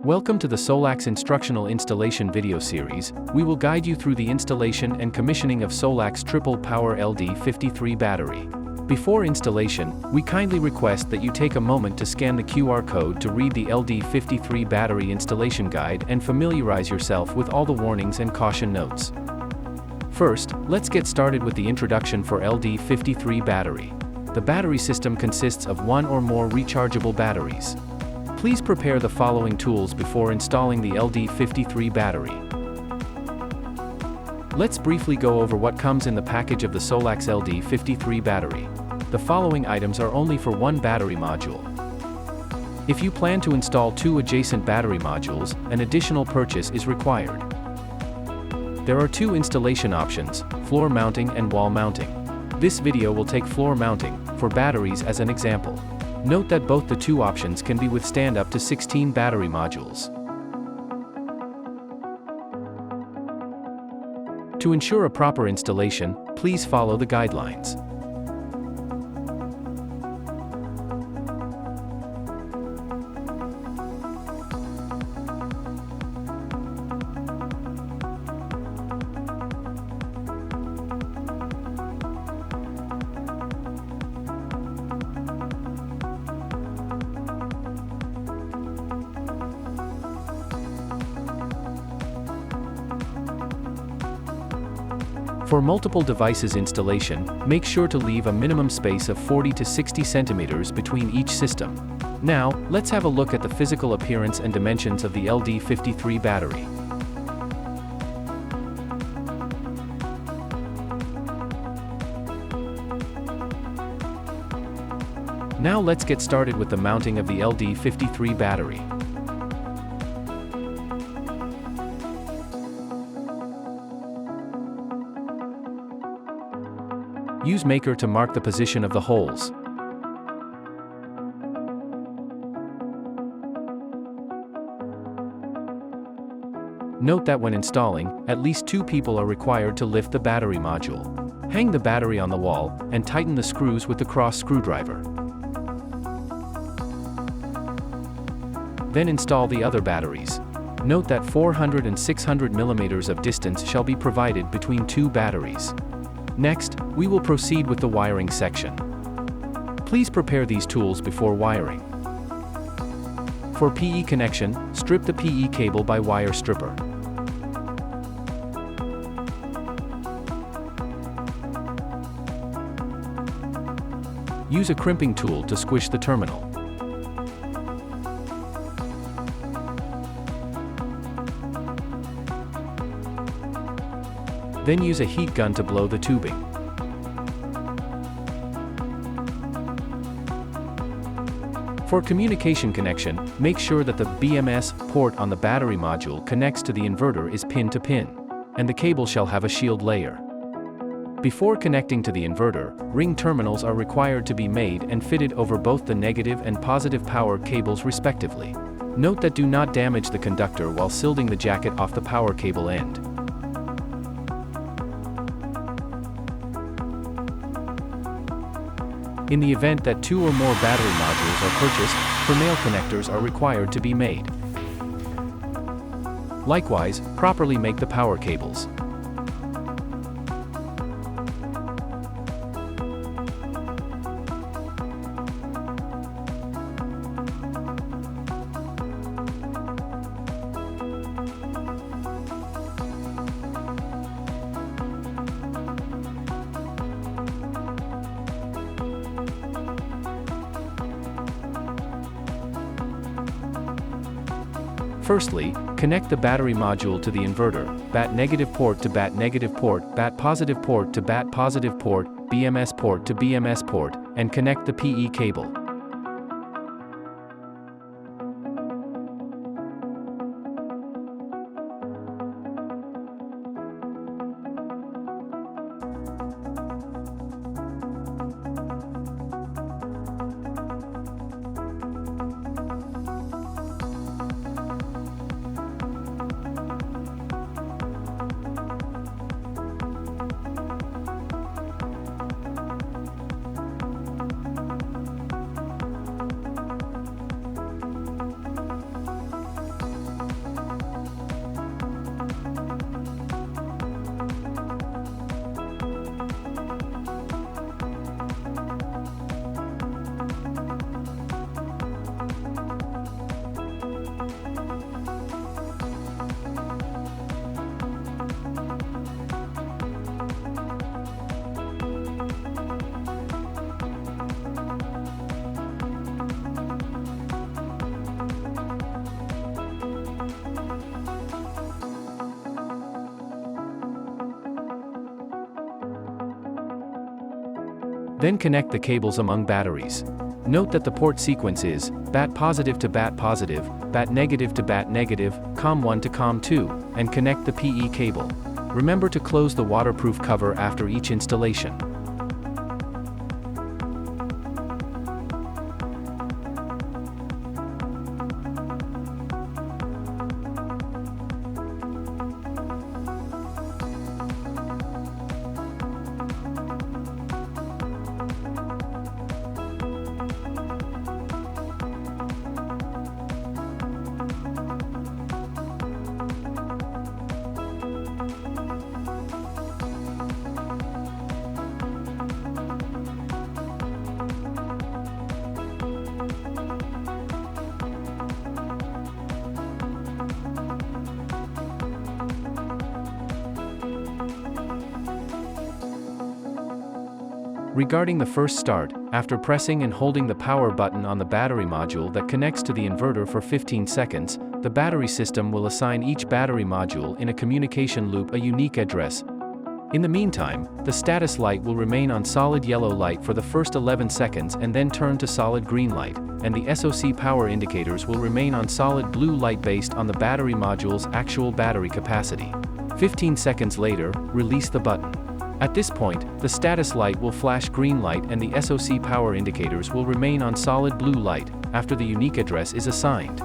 Welcome to the Solax Instructional Installation video series. We will guide you through the installation and commissioning of Solax Triple Power LD53 battery. Before installation, we kindly request that you take a moment to scan the QR code to read the LD53 battery installation guide and familiarize yourself with all the warnings and caution notes. First, let's get started with the introduction for LD53 battery. The battery system consists of one or more rechargeable batteries. Please prepare the following tools before installing the LD53 battery. Let's briefly go over what comes in the package of the Solax LD53 battery. The following items are only for one battery module. If you plan to install two adjacent battery modules, an additional purchase is required. There are two installation options, floor mounting and wall mounting. This video will take floor mounting for batteries as an example. Note that both the two options can be withstand up to 16 battery modules. To ensure a proper installation, please follow the guidelines. For multiple devices installation, make sure to leave a minimum space of 40 to 60 centimeters between each system. Now, let's have a look at the physical appearance and dimensions of the LD53 battery. Now let's get started with the mounting of the LD53 battery. Use marker to mark the position of the holes. Note that when installing, at least two people are required to lift the battery module. Hang the battery on the wall, and tighten the screws with the cross screwdriver. Then install the other batteries. Note that 400 and 600 millimeters of distance shall be provided between two batteries. Next, we will proceed with the wiring section. Please prepare these tools before wiring. For PE connection, strip the PE cable by wire stripper. Use a crimping tool to squish the terminal. Then use a heat gun to blow the tubing. For communication connection, make sure that the BMS port on the battery module connects to the inverter is pin to pin, and the cable shall have a shield layer. Before connecting to the inverter, ring terminals are required to be made and fitted over both the negative and positive power cables respectively. Note that do not damage the conductor while silding the jacket off the power cable end. In the event that two or more battery modules are purchased, fernail connectors are required to be made. Likewise, properly make the power cables. Firstly, connect the battery module to the inverter, BAT negative port to BAT negative port, BAT positive port to BAT positive port, BMS port to BMS port, and connect the PE cable. Then connect the cables among batteries. Note that the port sequence is BAT positive to BAT positive, BAT negative to BAT negative, COM1 to COM2, and connect the PE cable. Remember to close the waterproof cover after each installation. Regarding the first start, after pressing and holding the power button on the battery module that connects to the inverter for 15 seconds, the battery system will assign each battery module in a communication loop a unique address. In the meantime, the status light will remain on solid yellow light for the first 11 seconds and then turn to solid green light, and the SOC power indicators will remain on solid blue light based on the battery module's actual battery capacity. 15 seconds later, release the button. At this point, the status light will flash green light and the SOC power indicators will remain on solid blue light after the unique address is assigned.